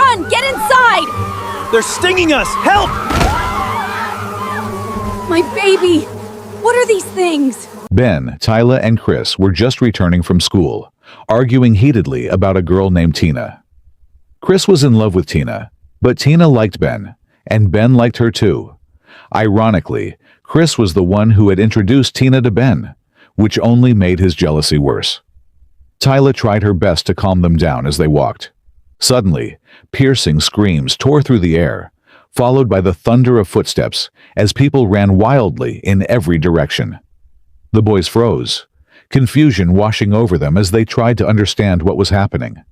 Run! Get inside! They're stinging us! Help! My baby! What are these things? Ben, Tyla, and Chris were just returning from school, arguing heatedly about a girl named Tina. Chris was in love with Tina, but Tina liked Ben, and Ben liked her too. Ironically, Chris was the one who had introduced Tina to Ben, which only made his jealousy worse. Tyla tried her best to calm them down as they walked. Suddenly, piercing screams tore through the air, followed by the thunder of footsteps as people ran wildly in every direction. The boys froze, confusion washing over them as they tried to understand what was happening.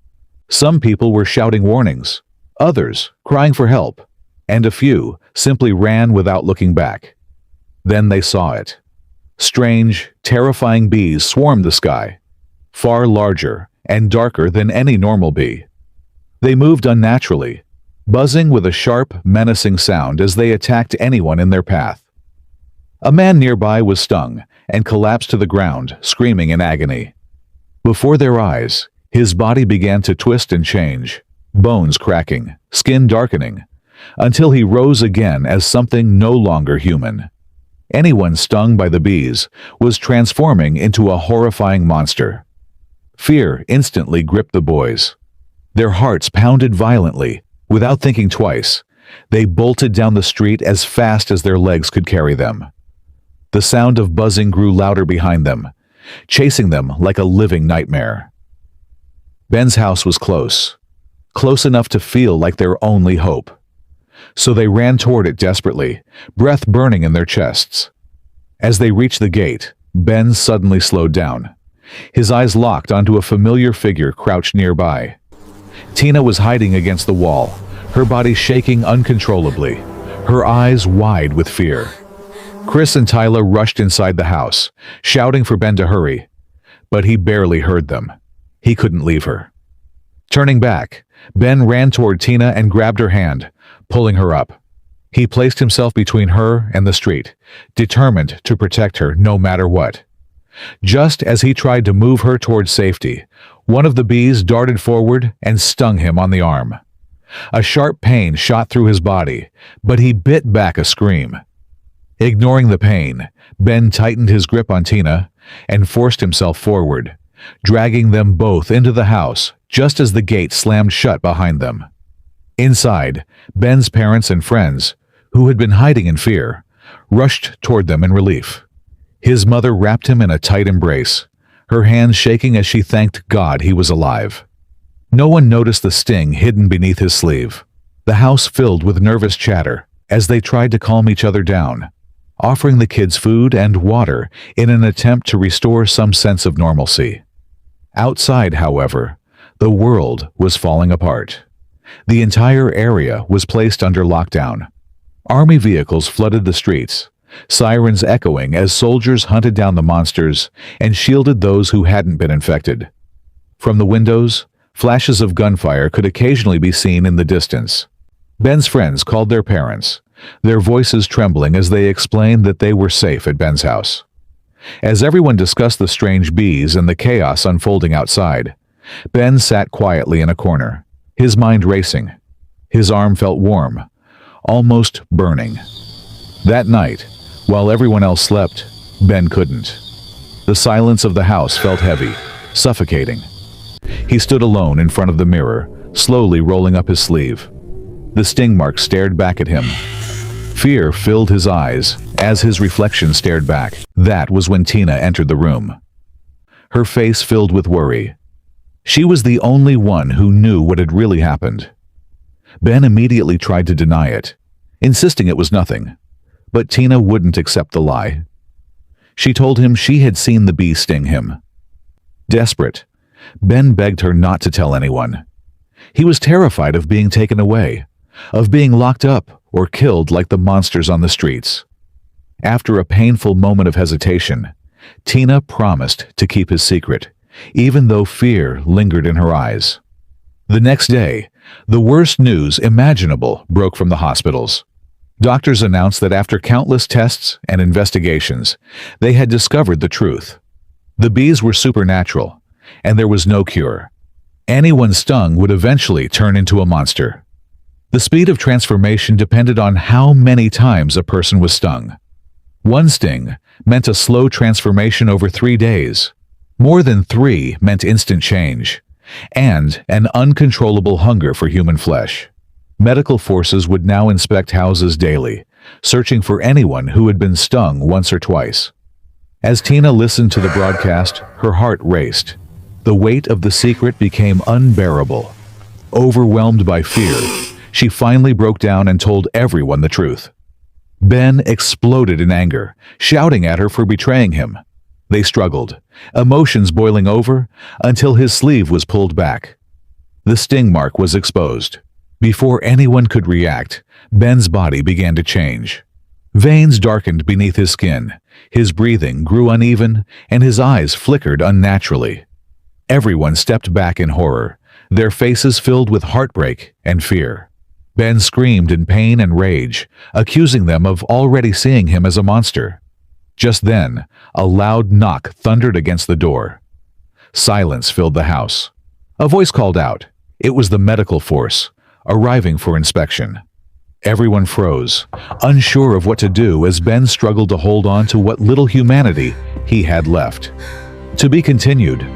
Some people were shouting warnings, others crying for help, and a few simply ran without looking back. Then they saw it. Strange, terrifying bees swarmed the sky, far larger and darker than any normal bee. They moved unnaturally, buzzing with a sharp, menacing sound as they attacked anyone in their path. A man nearby was stung and collapsed to the ground, screaming in agony. Before their eyes, his body began to twist and change, bones cracking, skin darkening, until he rose again as something no longer human. Anyone stung by the bees was transforming into a horrifying monster. Fear instantly gripped the boys. Their hearts pounded violently. Without thinking twice, they bolted down the street as fast as their legs could carry them. The sound of buzzing grew louder behind them, chasing them like a living nightmare. Ben's house was close enough to feel like their only hope. So they ran toward it desperately, breath burning in their chests. As they reached the gate, Ben suddenly slowed down. His eyes locked onto a familiar figure crouched nearby. Tina was hiding against the wall, her body shaking uncontrollably, her eyes wide with fear. Chris and Tyla rushed inside the house, shouting for Ben to hurry, but he barely heard them. He couldn't leave her. Turning back, Ben ran toward Tina and grabbed her hand, pulling her up. He placed himself between her and the street, determined to protect her no matter what. Just as he tried to move her toward safety, one of the bees darted forward and stung him on the arm. A sharp pain shot through his body, but he bit back a scream. Ignoring the pain, Ben tightened his grip on Tina and forced himself forward, dragging them both into the house just as the gate slammed shut behind them. Inside, Ben's parents and friends, who had been hiding in fear, rushed toward them in relief. His mother wrapped him in a tight embrace, her hands shaking as she thanked God he was alive. No one noticed the sting hidden beneath his sleeve. The house filled with nervous chatter as they tried to calm each other down, offering the kids food and water in an attempt to restore some sense of normalcy. Outside, however, the world was falling apart. The entire area was placed under lockdown. Army vehicles flooded the streets, sirens echoing as soldiers hunted down the monsters and shielded those who hadn't been infected. From the windows, flashes of gunfire could occasionally be seen in the distance. Ben's friends called their parents, their voices trembling as they explained that they were safe at Ben's house. As everyone discussed the strange bees and the chaos unfolding outside, Ben sat quietly in a corner, his mind racing. His arm felt warm, almost burning. That night, while everyone else slept, Ben couldn't. The silence of the house felt heavy, suffocating. He stood alone in front of the mirror, slowly rolling up his sleeve. The sting mark stared back at him. Fear filled his eyes as his reflection stared back. That was when Tina entered the room. Her face filled with worry. She was the only one who knew what had really happened. Ben immediately tried to deny it, insisting it was nothing. But Tina wouldn't accept the lie. She told him she had seen the bee sting him. Desperate, Ben begged her not to tell anyone. He was terrified of being taken away, of being locked up or killed like the monsters on the streets. After a painful moment of hesitation, Tina promised to keep his secret, even though fear lingered in her eyes. The next day, the worst news imaginable broke from the hospitals. Doctors announced that after countless tests and investigations, they had discovered the truth. The bees were supernatural, and there was no cure. Anyone stung would eventually turn into a monster. The speed of transformation depended on how many times a person was stung. One sting meant a slow transformation over 3 days. More than 3 meant instant change, and an uncontrollable hunger for human flesh. Medical forces would now inspect houses daily, searching for anyone who had been stung once or twice. As Tina listened to the broadcast, her heart raced. The weight of the secret became unbearable. Overwhelmed by fear, she finally broke down and told everyone the truth. Ben exploded in anger, shouting at her for betraying him. They struggled, emotions boiling over, until his sleeve was pulled back. The sting mark was exposed. Before anyone could react, Ben's body began to change. Veins darkened beneath his skin, his breathing grew uneven, and his eyes flickered unnaturally. Everyone stepped back in horror, their faces filled with heartbreak and fear. Ben screamed in pain and rage, accusing them of already seeing him as a monster. Just then, a loud knock thundered against the door. Silence filled the house. A voice called out. It was the medical force, arriving for inspection. Everyone froze, unsure of what to do as Ben struggled to hold on to what little humanity he had left. To be continued.